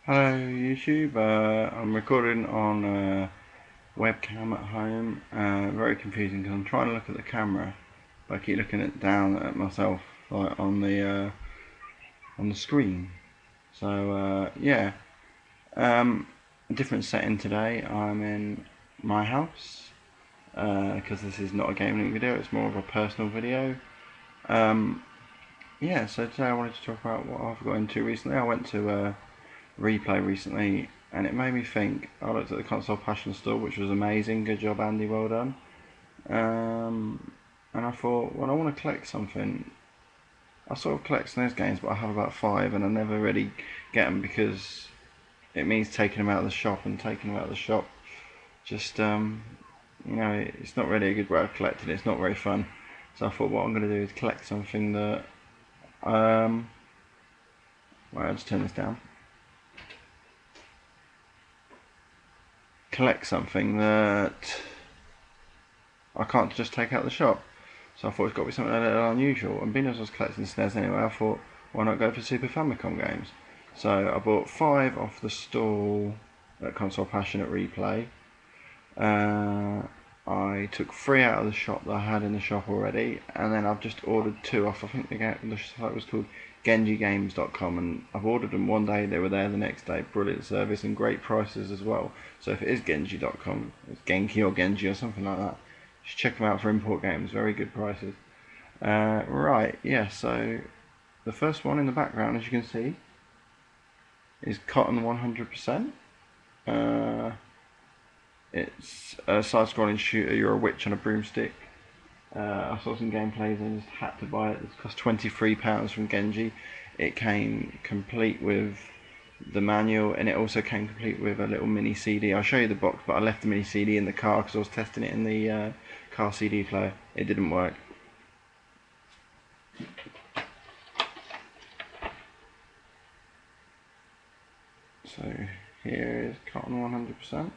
Hello YouTube, I'm recording on a webcam at home. Very confusing because I'm trying to look at the camera, but I keep looking down at myself like on the screen. So yeah, a different setting today. I'm in my house because this is not a gaming video; it's more of a personal video. Yeah, so today I wanted to talk about what I've got into recently. I went to Replay recently, and it made me think. I looked at the console passion store, which was amazing. Good job, Andy. Well done. And I thought, well, I want to collect something. I sort of collect SNES games, but I have about 5, and I never really get them because it means taking them out of the shop, and taking them out of the shop just it's not really a good way of collecting. It's not very fun. So I thought, what I'm going to do is collect something that well, I'll just turn this down. Collect something that I can't just take out of the shop. So I thought it's got to be something a little unusual. And being as I was collecting SNES anyway, I thought, why not go for Super Famicom games? So I bought 5 off the stall at Console Passion at Replay. I took 3 out of the shop that I had in the shop already, and then I've just ordered 2 off. I think the site was called GenjiGames.com, and I've ordered them one day, they were there the next day. Brilliant service and great prices as well. So if it is Genji.com, it's Genki or Genji or something like that, just check them out for import games. Very good prices. Right, yeah. So the first one in the background, as you can see, is Cotton 100%. It's a side-scrolling shooter. You're a witch on a broomstick. I saw some gameplays and just had to buy it. It cost £23 from Genji. It came complete with the manual, and it also came complete with a little mini CD. I'll show you the box, but I left the mini CD in the car because I was testing it in the car CD player. It didn't work. So here is Cotton 100%.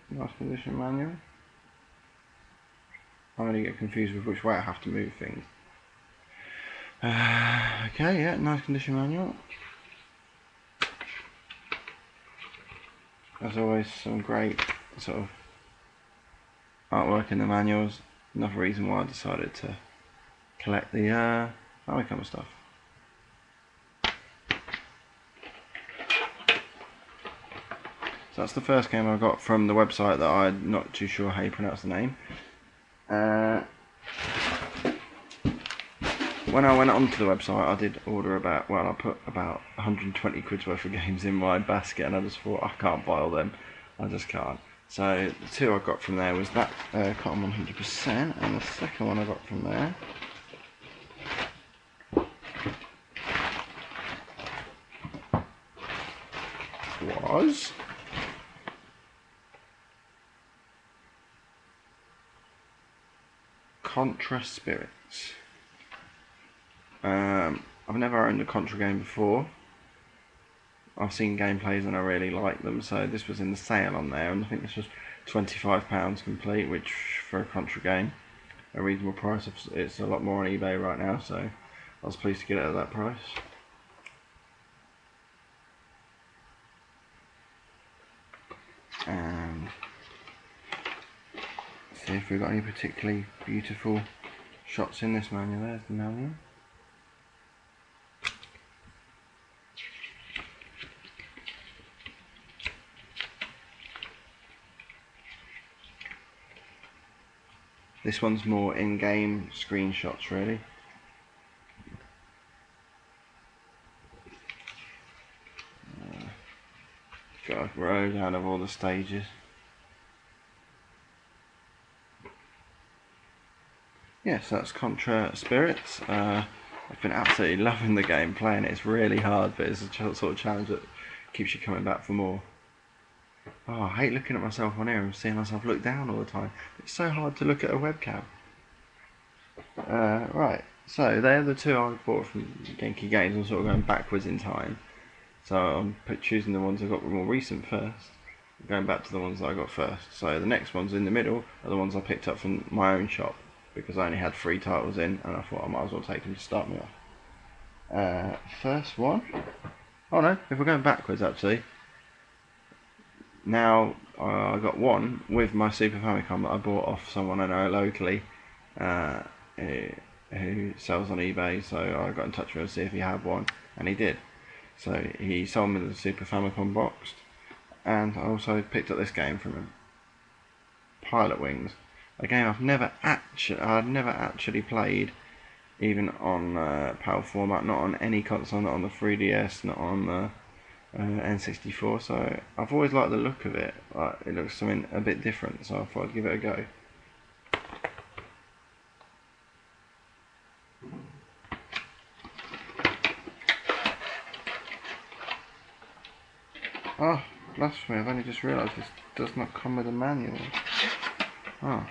Nice condition manual. I'm going to get confused with which way I have to move things. Okay, yeah, nice condition manual. As always, some great sort of artwork in the manuals. Another reason why I decided to collect the Famicom stuff. So that's the first game I got from the website that I'm not too sure how you pronounce the name. When I went onto the website, I did order I put about 120 quid's worth of games in my basket, and I just thought, I can't buy all them. I just can't. So the 2 I got from there was that Cotton 100%, and the second one I got from there was Contra Spirits. I've never owned a Contra game before. I've seen gameplays and I really like them, so this was in the sale on there, and I think this was £25 complete, which for a Contra game, a reasonable price. It's a lot more on eBay right now, so I was pleased to get it at that price. And see if we've got any particularly beautiful shots in this manual. There's the manual. This one's more in-game screenshots, really. Got a row down of all the stages. Yes, that's Contra Spirits. I've been absolutely loving the game, playing it. It's really hard, but it's a sort of challenge that keeps you coming back for more. Oh, I hate looking at myself on here and seeing myself look down all the time. It's so hard to look at a webcam. Right, so they're the 2 I bought from Genki Games. I'm sort of going backwards in time. So I'm choosing the ones I got more recent first, going back to the ones that I got first. So the next ones in the middle are the ones I picked up from my own shop, because I only had 3 titles in, and I thought I might as well take them to start me off. First one. Oh no, if we're going backwards actually. Now I got one with my Super Famicom that I bought off someone I know locally, who sells on eBay. So I got in touch with him to see if he had one, and he did. So he sold me the Super Famicom boxed, and I also picked up this game from him, Pilot Wings, a game I'd never actually played, even on PAL format, not on any console, not on the 3DS, not on the N64. So I've always liked the look of it. Like, it looks something a bit different, so I thought I'd give it a go. Oh, blasphemy, I've only just realised this does not come with a manual. Oh,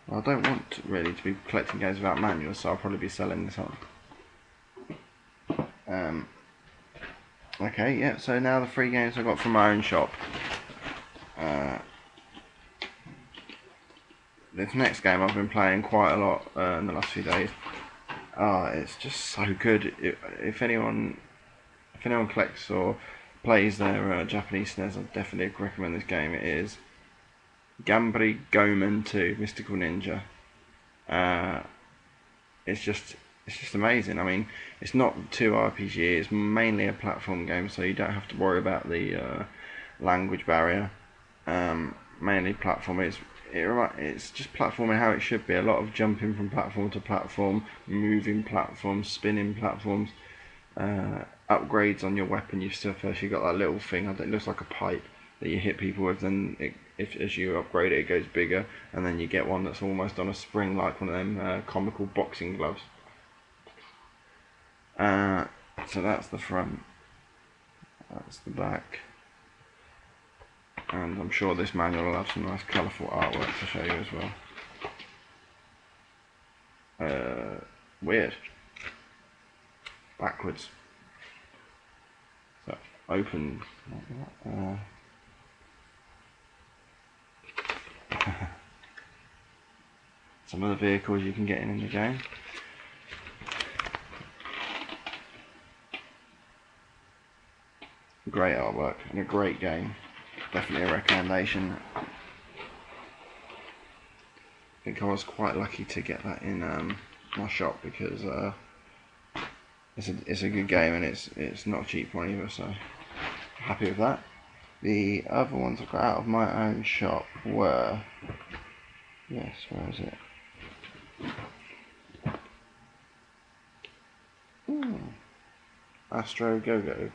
well, I don't want really to be collecting games without manuals, so I'll probably be selling this on. Okay, yeah, so now the 3 games I got from my own shop. This next game I've been playing quite a lot in the last few days. It's just so good. If anyone collects or plays their Japanese SNES, I'd definitely recommend this game. It is Gambri Gomen 2 Mystical Ninja. It's just amazing. I mean, it's not too RPG. It's mainly a platform game, so you don't have to worry about the language barrier. Mainly platform. It's just platforming how it should be. A lot of jumping from platform to platform, moving platforms, spinning platforms, upgrades on your weapon. You've got that little thing. It looks like a pipe that you hit people with. Then as you upgrade it, it goes bigger, and then you get one that's almost on a spring, like one of them comical boxing gloves. So that's the front. That's the back. And I'm sure this manual will have some nice colourful artwork to show you as well. Weird. Backwards. So open. Some of the vehicles you can get in the game. Great artwork and a great game. Definitely a recommendation. I think I was quite lucky to get that in my shop, because it's a good game, and it's not a cheap one either, so happy with that. The other ones I got out of my own shop were, yes, where is it? Astro Go-Go.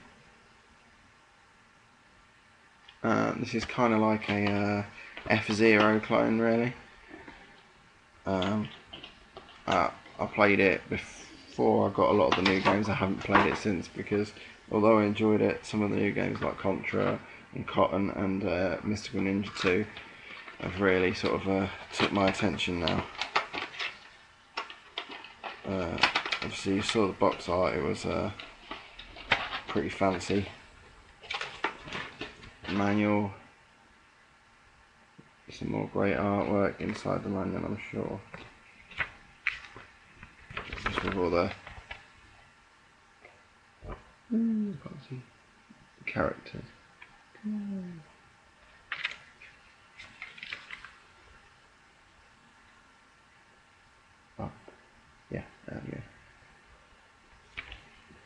This is kind of like a F-Zero clone, really. I played it before I got a lot of the new games. I haven't played it since, because although I enjoyed it, some of the new games like Contra and Cotton and Mystical Ninja 2 have really sort of took my attention now. Obviously you saw the box art, it was pretty fancy. Manual, some more great artwork inside the manual, I'm sure. Just with all the can't see the characters. Oh, yeah, there we go.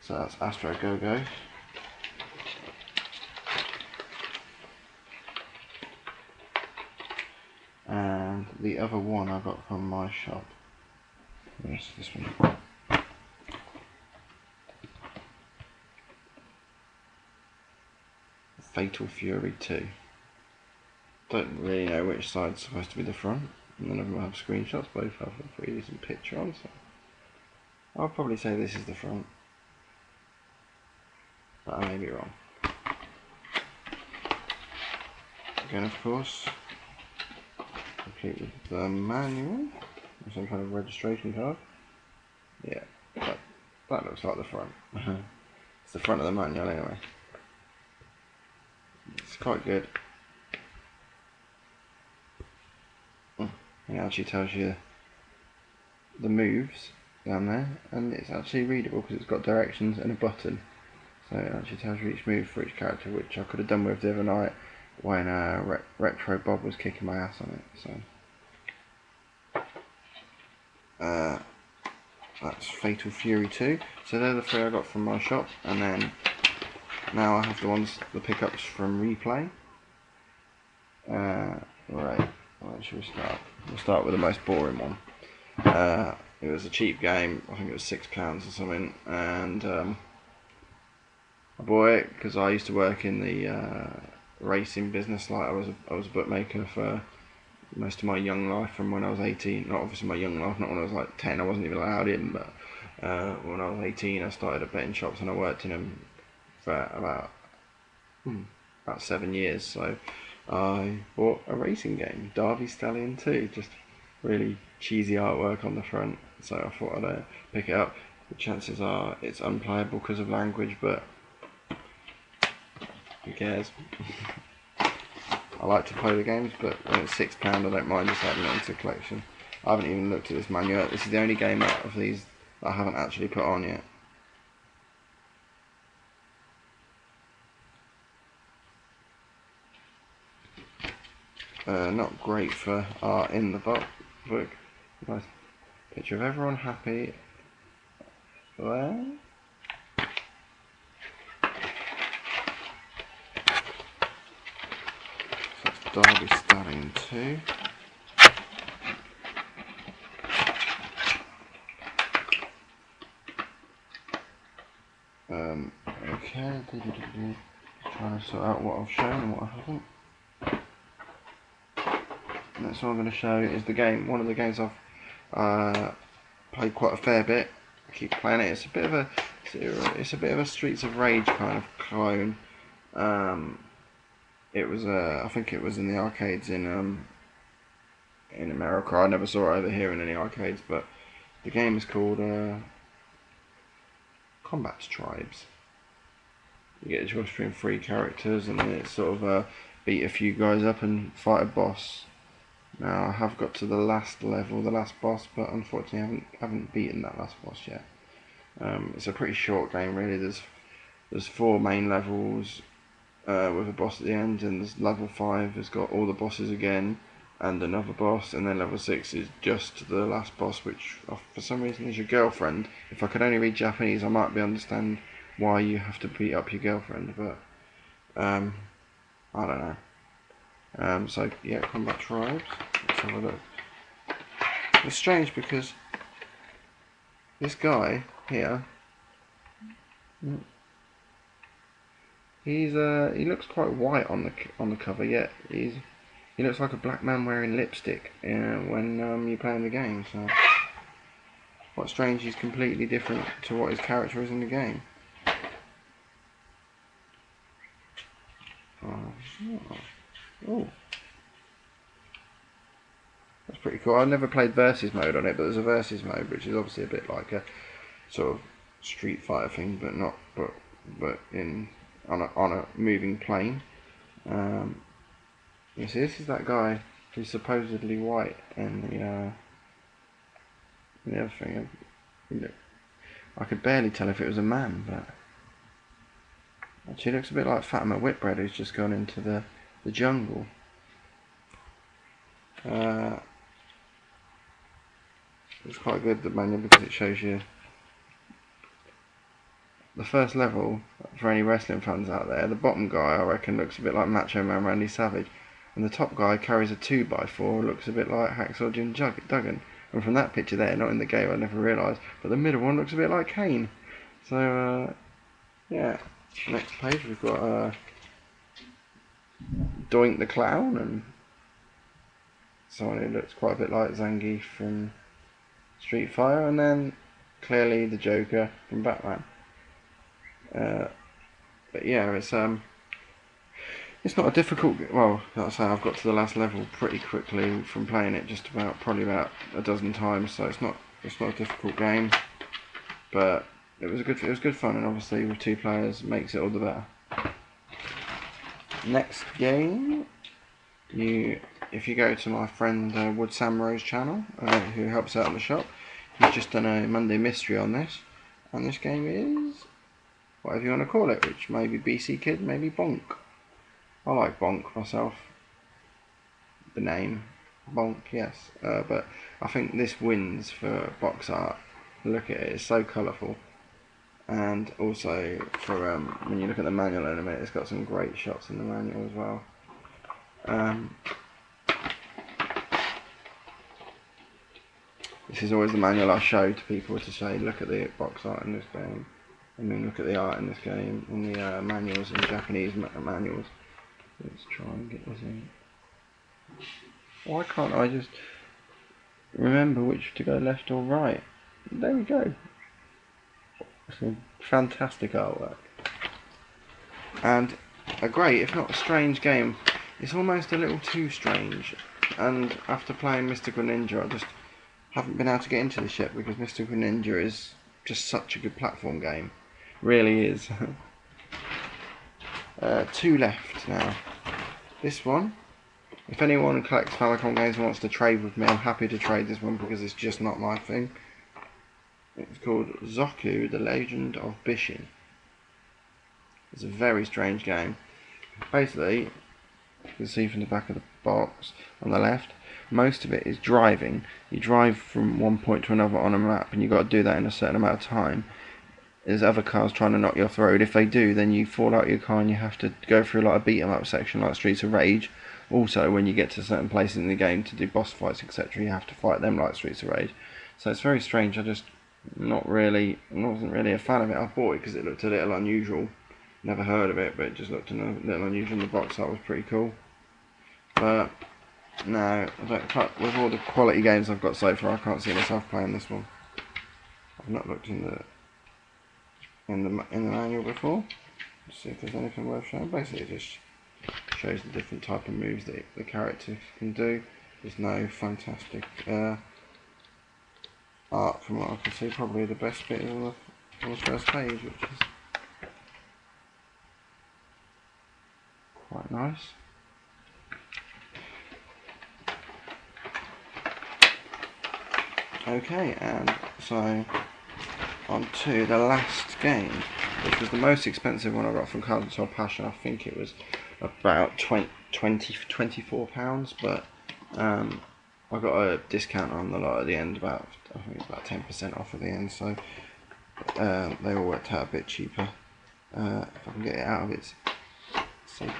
So that's Astro Go-Go. And the other one I got from my shop. Yes, this one. Fatal Fury 2. Don't really know which side's supposed to be the front. None of them have screenshots, both have a pretty decent picture on, so I'll probably say this is the front, but I may be wrong. Again, of course, complete with the manual, or some kind of registration card. Yeah, that looks like the front. It's the front of the manual anyway. It's quite good. It actually tells you the moves down there, and it's actually readable because it's got directions and a button. So it actually tells you each move for each character, which I could have done with the other night when Retro Bob was kicking my ass on it. So that's Fatal Fury 2. So they're the 3 I got from my shop, and then now I have the pickups from Replay. Right, where should we start? We'll start with the most boring one. It was a cheap game, I think it was £6 or something, and I bought it because I used to work in the racing business. Like I was a bookmaker for most of my young life, from when I was 18. Not obviously my young life, not when I was like 10. I wasn't even allowed in, but when I was 18, I started at betting shops and I worked in them for about 7 years. So I bought a racing game, Derby Stallion 2, just really cheesy artwork on the front. So I thought I'd pick it up. The chances are it's unplayable because of language, but who cares? I like to play the games, but when it's £6, I don't mind just adding it into the collection. I haven't even looked at this manual. This is the only game out of these that I haven't actually put on yet. Not great for art in the book. Nice picture of everyone happy. There. So it's Derby Stallion 2. Okay, trying to sort out what I've shown and what I haven't. And that's what I'm going to show is the game. One of the games I've played quite a fair bit. I keep playing it. It's a bit of a Streets of Rage kind of clone. It was I think it was in the arcades in America. I never saw it over here in any arcades, but the game is called Combat Tribes. You get a choice between 3 characters, and then it's sort of beat a few guys up and fight a boss. Now I have got to the last level, the last boss, but unfortunately I haven't beaten that last boss yet. It's a pretty short game really. There's 4 main levels with a boss at the end, and there's level 5 has got all the bosses again and another boss, and then level 6 is just the last boss, which for some reason is your girlfriend. If I could only read Japanese I might understand why you have to beat up your girlfriend, but I don't know. So yeah, Combat Tribes. Let's have a look. It's strange because this guy here, he looks quite white on the cover, yet he looks like a black man wearing lipstick when you're playing the game. So what's strange, he's completely different to what his character is in the game. Oh, that's pretty cool. I've never played versus mode on it, but there's a versus mode, which is obviously a bit like a sort of Street Fighter thing, but not but on a moving plane. You see, this is that guy who's supposedly white, and the other thing, I could barely tell if it was a man, but actually it looks a bit like Fatima Whitbread, who's just gone into the jungle. It's quite good, the manual, because it shows you the first level. For any wrestling fans out there, the bottom guy I reckon looks a bit like Macho Man Randy Savage, and the top guy carries a 2x4, looks a bit like Hacksaw Jim Duggan. And from that picture there, not in the game, I never realised, but the middle one looks a bit like Kane. So yeah, next page we've got Doink the Clown, and someone who looks quite a bit like Zangief from Street Fighter, and then clearly the Joker from Batman. But yeah, it's not a difficult. Well, like I say, I've got to the last level pretty quickly from playing it probably about a dozen times. So it's not a difficult game, but it was good fun, and obviously with 2 players makes it all the better. Next game, if you go to my friend Wood Samurai's channel, who helps out in the shop, he's just done a Monday mystery on this, and this game is whatever you want to call it, which may be BC Kid, maybe Bonk. I like Bonk myself. The name Bonk, yes, but I think this wins for box art. Look at it; it's so colourful, and also for when you look at the manual in a minute, it's got some great shots in the manual as well. This is always the manual I show to people to say, look at the box art in this game, and then look at the art in this game, in the manuals, in Japanese manuals. Let's try and get this in. Why can't I just remember which to go left or right? There we go. Some fantastic artwork. And a great, if not a strange game. It's almost a little too strange. And after playing Mystical Ninja, I just haven't been able to get into this yet because Mystical Ninja is just such a good platform game. Really is. 2 left now. This one, if anyone collects Famicom games and wants to trade with me, I'm happy to trade this one because it's just not my thing. It's called Zoku, The Legend of Bishin. It's a very strange game. Basically, you can see from the back of the box on the left, most of it is driving. You drive from one point to another on a map, and you've got to do that in a certain amount of time. There's other cars trying to knock you off the road. If they do, then you fall out of your car and you have to go through like a beat 'em up section like Streets of Rage. Also, when you get to certain places in the game to do boss fights, etc., you have to fight them like Streets of Rage. So it's very strange. I just wasn't really a fan of it. I bought it because it looked a little unusual. Never heard of it, but it just looked a little unusual in the box. That was pretty cool. But no, with all the quality games I've got so far, I can't see myself playing this one. I've not looked in the manual before. Let's see if there's anything worth showing. Basically, it just shows the different type of moves that the character can do. There's no fantastic art from what I can see. Probably the best bit is on the first page, which is quite nice. Okay, and so on to the last game, which was the most expensive one I got from Cards of Passion. I think it was about £24, but I got a discount on the lot at the end, I think it's about 10% off at the end, so they all worked out a bit cheaper. If I can get it out of its safety.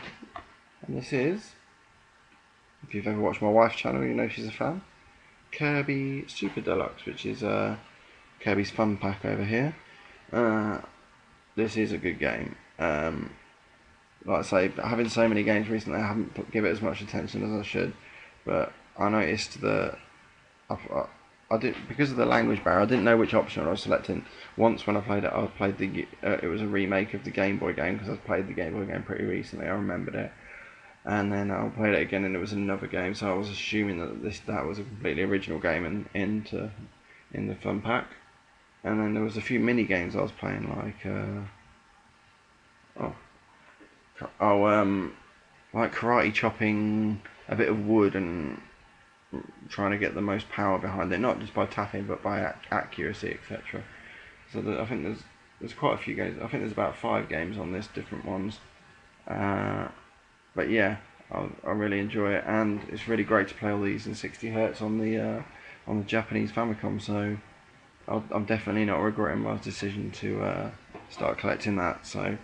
And this is, if you've ever watched my wife's channel, you know she's a fan, Kirby Super Deluxe, which is Kirby's Fun Pack over here. This is a good game. Like I say, having so many games recently, I haven't given it as much attention as I should. But I noticed that I did, because of the language barrier, I didn't know which option I was selecting. Once when I played it, it was a remake of the Game Boy game, because I played the Game Boy game pretty recently. I remembered it. And then I played it again, and it was another game. So I was assuming that was a completely original game in the Fun Pack. And then there was a few mini games I was playing, like like karate chopping a bit of wood and trying to get the most power behind it, not just by tapping but by accuracy, etc. So I think there's quite a few games. I think there's about 5 games on this, different ones. But yeah, I really enjoy it, and it's really great to play all these in 60 Hz on the Japanese Famicom. So I'm definitely not regretting my decision to start collecting that. So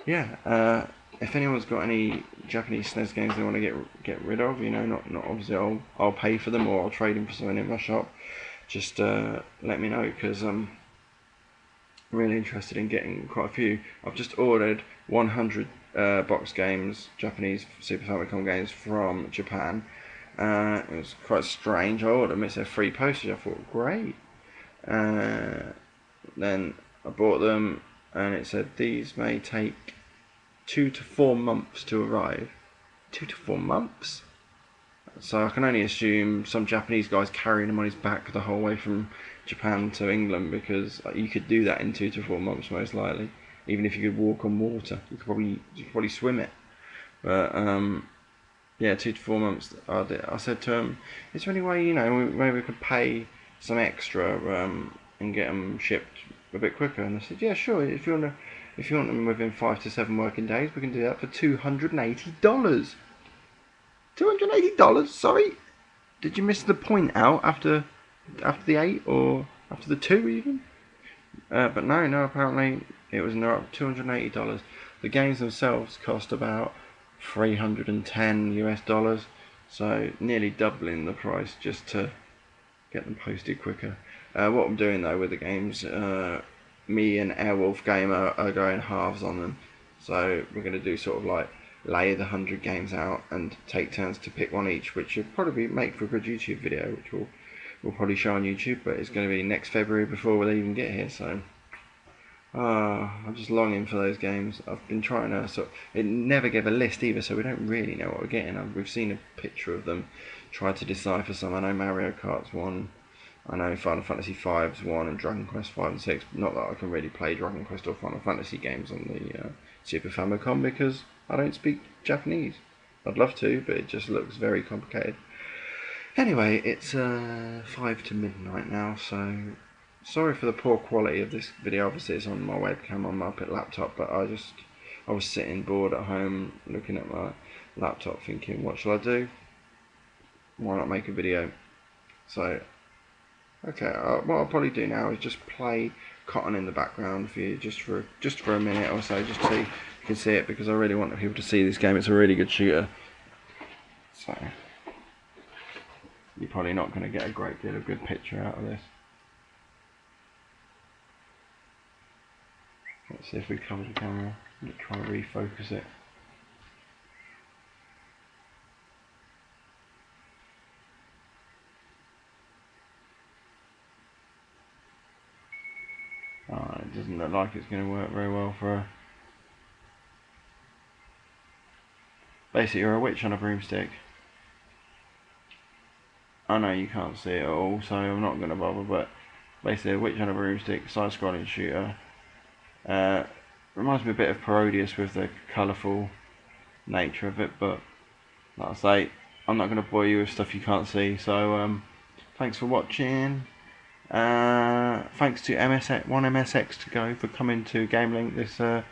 yeah, if anyone's got any Japanese SNES games they want to get rid of, you know, not obviously I'll pay for them or I'll trade them for something in my shop. Just let me know, because I'm really interested in getting quite a few. I've just ordered 100 box games, Japanese Super Famicom games from Japan. It was quite strange. I ordered them. It said free postage. I thought great. Then I bought them, and it said these may take 2 to 4 months to arrive. 2 to 4 months? So I can only assume some Japanese guy's carrying them on his back the whole way from Japan to England, because you could do that in 2 to 4 months most likely. Even if you could walk on water, you could probably swim it. But yeah, 2 to 4 months. I said to him, is there any way, you know, maybe we could pay some extra and get them shipped a bit quicker? And I said, yeah, sure. If you want them within 5 to 7 working days, we can do that for $280. $280. Sorry, did you miss the point out after the 8 or after the 2 even? But no. Apparently it was $280. The games themselves cost about $310 US, so nearly doubling the price just to get them posted quicker. What I'm doing though with the games, me and Airwolf Gamer are going halves on them, so we're going to do sort of like lay the 100 games out and take turns to pick one each, which should probably make for a good YouTube video, which we'll probably show on YouTube, but it's going to be next February before they even get here, so I'm just longing for those games. I've been trying to it never gave a list either, so we don't really know what we're getting. We've seen a picture of them, tried to decipher some. I know Mario Kart's one, I know Final Fantasy V's one, and Dragon Quest 5 and 6. Not that I can really play Dragon Quest or Final Fantasy games on the Super Famicom because I don't speak Japanese. I'd love to, but it just looks very complicated. Anyway, it's 5 to midnight now, so sorry for the poor quality of this video. Obviously it's on my webcam on my laptop, but I was sitting bored at home looking at my laptop thinking, what shall I do? Why not make a video? So okay, what I'll probably do now is just play Cotton in the background for you just for a minute or so, just so you can see it, because I really want people to see this game. It's a really good shooter, so you're probably not going to get a great deal of good picture out of this. Let's see if we cover the camera. Let's try and refocus it. It doesn't look like it's going to work very well for her. Basically, you're a witch on a broomstick. I know you can't see it at all, so I'm not going to bother, but basically a witch on a broomstick, side-scrolling shooter. Reminds me a bit of Parodius with the colourful nature of it, but like I say, I'm not going to bore you with stuff you can't see, so thanks for watching. Thanks to MSX to go for coming to GameLink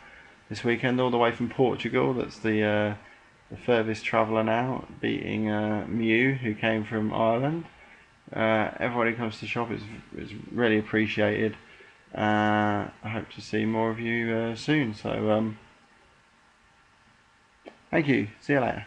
this weekend, all the way from Portugal. That's the furthest traveller now, beating Mew, who came from Ireland. Everybody who comes to the shop is really appreciated. I hope to see more of you soon, so thank you, see you later.